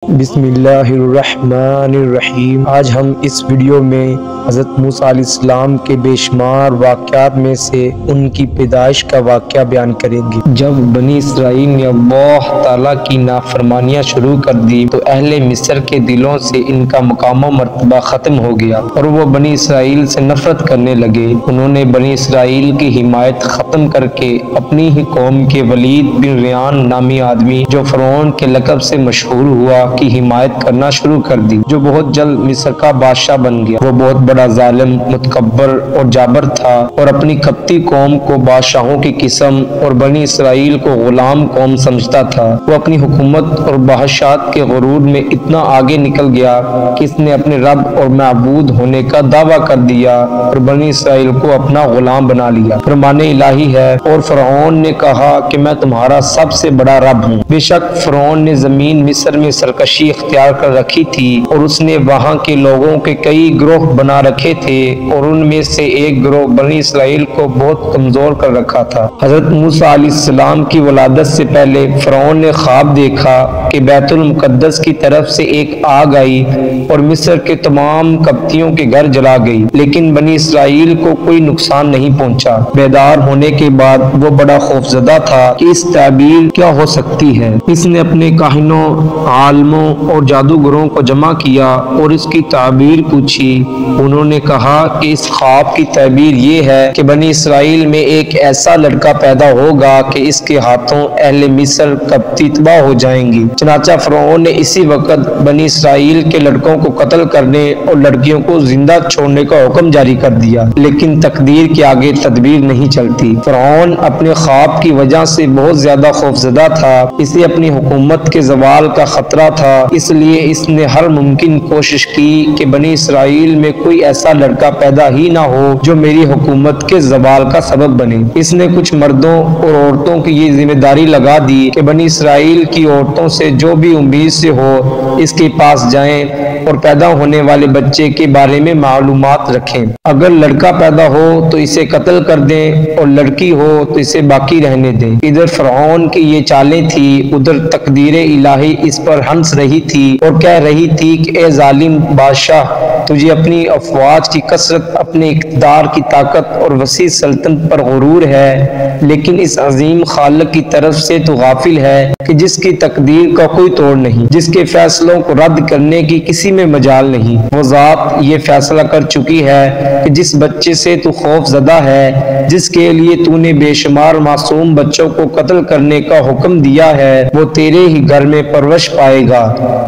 بسم اللہ الرحمن الرحیم۔ آج ہم اس ویڈیو میں حضرت موسیٰ علیہ السلام کے بے شمار واقعات میں سے ان کی پیدائش کا واقعہ بیان کریں گے۔ جب بنی اسرائیل نے اللہ تعالیٰ کی نافرمانیاں شروع کر دی تو اہل مصر کے دلوں سے ان کا مقام و مرتبہ ختم ہو گیا اور وہ بنی اسرائیل سے نفرت کرنے لگے۔ انہوں نے بنی اسرائیل کی حمایت ختم کر کے اپنی ہی قوم کے ولید بن ریان نامی آدمی جو فرعون کے لقب سے مشہور ہوا کی حمایت کرنا شروع کر دی، جو بہت جلد مصر کا بادشاہ بن گیا۔ وہ بہت بڑا ظالم، متکبر اور جابر تھا اور اپنی قبطی قوم کو بادشاہوں کی قسم اور بنی اسرائیل کو غلام قوم سمجھتا تھا۔ وہ اپنی حکومت اور بادشاہت کے غرور میں اتنا آگے نکل گیا کہ اس نے اپنے رب اور معبود ہونے کا دعویٰ کر دیا اور بنی اسرائیل کو اپنا غلام بنا لیا۔ فرمان الہی ہے، اور فرعون نے کہا کہ میں تمہارا سب سے بڑا رب ہوں۔ بے شک فرعون نے زمین مصر میں سرکشی اختیار کر رکھی تھی اور اس نے وہاں کے لوگوں کے کئی گروہ بنا رکھے تھے اور ان میں سے ایک گروہ بنی اسرائیل کو بہت کمزور کر رکھا تھا۔ حضرت موسیٰ علیہ السلام کی ولادت سے پہلے فرعون نے خواب دیکھا کہ بیت المقدس کی طرف سے ایک آگ آئی اور مصر کے تمام قبطیوں کے گھر جلا گئی، لیکن بنی اسرائیل کو کوئی نقصان نہیں پہنچا۔ بیدار ہونے کے بعد وہ بڑا خوفزدہ تھا کہ اس تعبیر کیا ہو سکتی ہے۔ اس نے اپنے کاہنوں، عالموں اور جادوگروں کو جمع کیا اور اس کی تعبیر پوچھی۔ انہوں نے کہا کہ اس خواب کی تعبیر یہ ہے کہ بنی اسرائیل میں ایک ایسا لڑکا پیدا ہوگا کہ اس کے ہاتھوں اہل مصر قبطی تباہ ہو جائیں گی۔ چنانچہ فرعون نے اسی وقت بنی اسرائیل کے لڑکوں کو قتل کرنے اور لڑکیوں کو زندہ چھوڑنے کا حکم جاری کر دیا، لیکن تقدیر کے آگے تدبیر نہیں چلتی۔ فرعون اپنے خواب کی وجہ سے بہت زیادہ خوفزدہ تھا۔ اسے اپنی حکومت کے زوال کا خطرہ تھا، اس لیے اس نے ہر ممکن کوشش کی کہ بنی اسرائیل میں کوئی ایسا لڑکا پیدا ہی نہ ہو جو میری حکومت کے زوال کا سبب بنے۔ اس نے کچھ مردوں اور عورتوں کی یہ ذمہ داری لگا دی کہ بنی اسرائیل کی عورتوں سے جو بھی امید سے ہو اس کے پاس جائیں اور پیدا ہونے والے بچے کے بارے میں معلومات رکھیں۔ اگر لڑکا پیدا ہو تو اسے قتل کر دیں اور لڑکی ہو تو اسے باقی رہنے دیں۔ ادھر فرعون کی یہ چالیں تھی، ادھر تقدیر الہی اس پر ہنس رہی تھی اور کہہ رہی تھی کہ اے ظالم بادشاہ، تجھے اپنی افواج کی کثرت، اپنے اقتدار کی طاقت اور وسیع سلطنت پر غرور ہے، لیکن اس عظیم خالق کی طرف سے تو غافل ہے کہ جس کی تقدیر کا کوئی توڑ نہیں، جس کے فیصلوں کو رد کرنے کی کسی میں مجال نہیں۔ وہ ذات یہ فیصلہ کر چکی ہے کہ جس بچے سے تو خوف زدہ ہے، جس کے لیے تو نے بے شمار معصوم بچوں کو قتل کرنے کا حکم دیا ہے، وہ تیرے ہی گھر میں پرورش پائے گا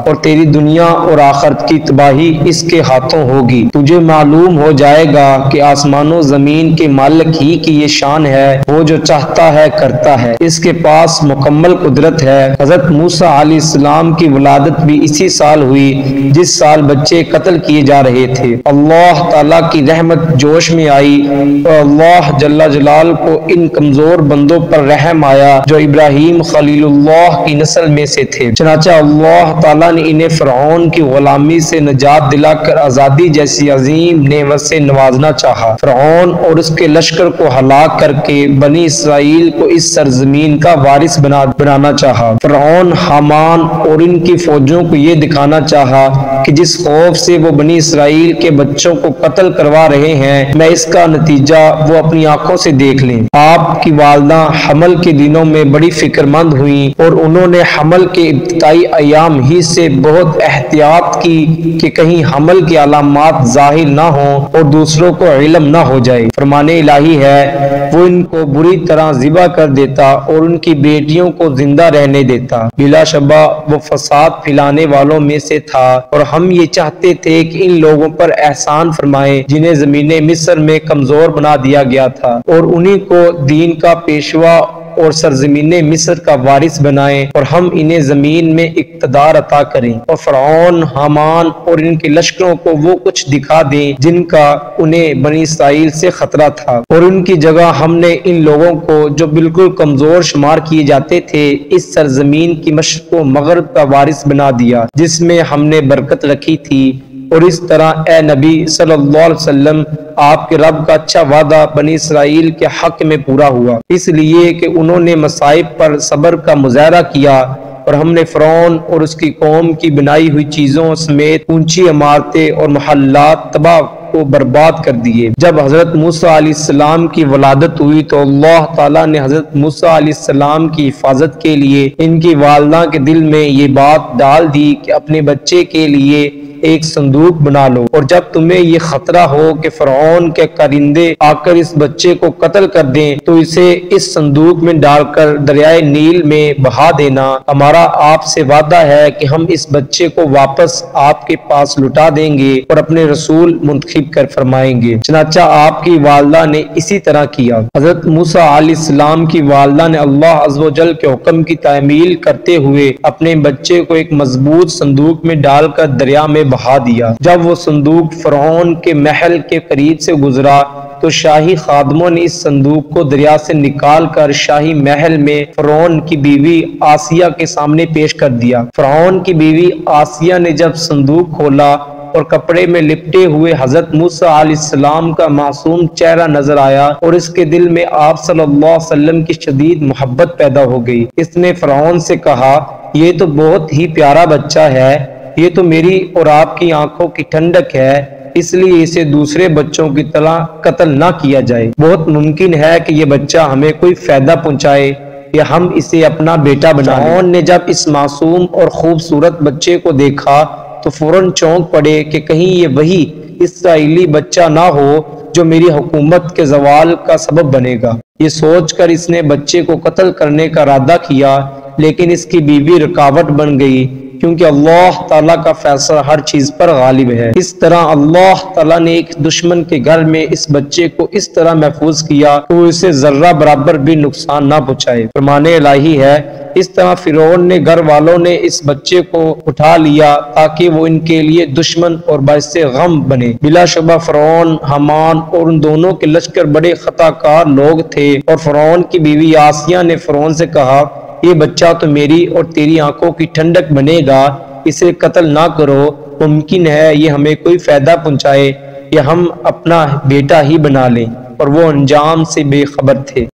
اور تیری دنیا اور آخرت کی تباہی اس کے ہاتھوں ہوگی۔ تجھے معلوم ہو جائے گا کہ آسمان و زمین کے مالک ہی کی یہ شان ہے، وہ جو چاہتا ہے کرتا ہے، اس کے پاس مکمل قدرت ہے۔ حضرت موسیٰ علیہ السلام کی ولادت بھی اسی سال ہوئی جس سال بچے قتل کیے جا رہے تھے۔ اللہ تعالیٰ کی رحمت جوش میں آئی اور اللہ جل جلال کو ان کمزور بندوں پر رحم آیا جو ابراہیم خلیل اللہ کی نسل میں سے تھے۔ چنانچہ اللہ تعالیٰ نے انہیں فرعون کی غلامی سے نجات دلا کر آزادی جیسی عظیم نعمت سے نوازنا چاہا۔ فرعون اور اس کے لشکر کو ہلاک کر کے بنی اسرائیل کو اس سرزمین کا وارث بنانا چاہا۔ فرعون، حامان اور ان کی فوجوں کو یہ دکھانا چاہا کہ جس خوف سے وہ بنی اسرائیل کے بچوں کو قتل کروا رہے ہیں، میں اس کا نتیجہ وہ اپنی آنکھوں سے دیکھ لیں۔ آپ کی والدہ حمل کے دنوں میں بڑی فکر مند ہوئیں اور انہوں نے حمل کے ابتدائی ایام ہی سے بہت احتیاط کی کہ کہیں حمل کی علامات ظاہر نہ ہوں اور دوسروں کو علم نہ ہو جائے۔ فرمان الہی ہے، وہ ان کو بری طرح ذبح کر دیتا اور ان کی بیٹیوں کو زندہ رہنے دیتا۔ بلا شبہ وہ فساد پھیلانے والوں میں سے تھا اور ہم یہ چاہتے تھے کہ ان لوگوں پر احسان فرمائیں جنہیں زمین مصر میں کمزور بنا دیا گیا تھا اور انہی کو دین کا پیشوا اور سرزمین مصر کا وارث بنائیں اور ہم انہیں زمین میں اقتدار عطا کریں اور فرعون، حامان اور ان کے لشکروں کو وہ کچھ دکھا دیں جن کا انہیں بنی اسرائیل سے خطرہ تھا، اور ان کی جگہ ہم نے ان لوگوں کو جو بالکل کمزور شمار کیے جاتے تھے اس سرزمین کی مشرق و مغرب کا وارث بنا دیا جس میں ہم نے برکت رکھی تھی۔ اور اس طرح اے نبی صلی اللہ علیہ وسلم، آپ کے رب کا اچھا وعدہ بنی اسرائیل کے حق میں پورا ہوا، اس لیے کہ انہوں نے مصائب پر صبر کا مظاہرہ کیا اور ہم نے فرعون اور اس کی قوم کی بنائی ہوئی چیزوں سمیت اونچی عمارتیں اور محلات تباہ کو برباد کر دیے۔ جب حضرت موسیٰ علیہ السلام کی ولادت ہوئی تو اللہ تعالیٰ نے حضرت موسیٰ علیہ السلام کی حفاظت کے لیے ان کی والدہ کے دل میں یہ بات ڈال دی کہ اپنے بچے کے لیے ایک صندوق بنا لو، اور جب تمہیں یہ خطرہ ہو کہ فرعون کے کرندے آ کر اس بچے کو قتل کر دیں تو اسے اس صندوق میں ڈال کر دریائے نیل میں بہا دینا۔ ہمارا آپ سے وعدہ ہے کہ ہم اس بچے کو واپس آپ کے پاس لوٹا دیں گے اور اپنے رسول منتخب کر فرمائیں گے۔ چنانچہ آپ کی والدہ نے اسی طرح کیا۔ حضرت موسیٰ علیہ السلام کی والدہ نے اللہ عز و جل کے حکم کی تعمیل کرتے ہوئے اپنے بچے کو ایک مضبوط صندوق میں ڈال کر دریا میں بہا دیا۔ جب وہ صندوق فرعون کے محل کے قریب سے گزرا تو شاہی خادموں نے اس صندوق کو دریا سے نکال کر شاہی محل میں فرعون کی بیوی آسیہ کے سامنے پیش کر دیا۔ فرعون کی بیوی آسیہ نے جب صندوق کھولا اور کپڑے میں لپٹے ہوئے حضرت موسیٰ علیہ السلام کا معصوم چہرہ نظر آیا اور اس کے دل میں آپ صلی اللہ علیہ وسلم کی شدید محبت پیدا ہو گئی۔ اس نے فرعون سے کہا، یہ تو بہت ہی پیارا بچہ ہے، یہ تو میری اور آپ کی آنکھوں کی ٹھنڈک ہے، اس لیے اسے دوسرے بچوں کی طرح قتل نہ کیا جائے۔ بہت ممکن ہے کہ یہ بچہ ہمیں کوئی فائدہ پہنچائے یا ہم اسے اپنا بیٹا بنا لیں۔ فرعون نے جب اس معصوم اور خوبصورت بچے کو دیکھا تو فوراً چونک پڑے کہ کہیں یہ وہی اسرائیلی بچہ نہ ہو جو میری حکومت کے زوال کا سبب بنے گا۔ یہ سوچ کر اس نے بچے کو قتل کرنے کا ارادہ کیا، لیکن اس کی بیوی رکاوٹ بن گئی، کیونکہ اللہ تعالیٰ کا فیصلہ ہر چیز پر غالب ہے۔ اس طرح اللہ تعالیٰ نے ایک دشمن کے گھر میں اس بچے کو اس طرح محفوظ کیا کہ وہ اسے ذرہ برابر بھی نقصان نہ پہنچائے۔ فرمان الہی ہے، اس طرح فرعون نے گھر والوں نے اس بچے کو اٹھا لیا تاکہ وہ ان کے لیے دشمن اور باعث غم بنے۔ بلا شبہ فرعون، حامان اور ان دونوں کے لشکر بڑے خطا کار لوگ تھے، اور فرعون کی بیوی آسیہ نے فرعون سے کہا، یہ بچہ تو میری اور تیری آنکھوں کی ٹھنڈک بنے گا، اسے قتل نہ کرو، ممکن ہے یہ ہمیں کوئی فائدہ پہنچائے یا ہم اپنا بیٹا ہی بنا لیں، اور وہ انجام سے بے خبر تھے۔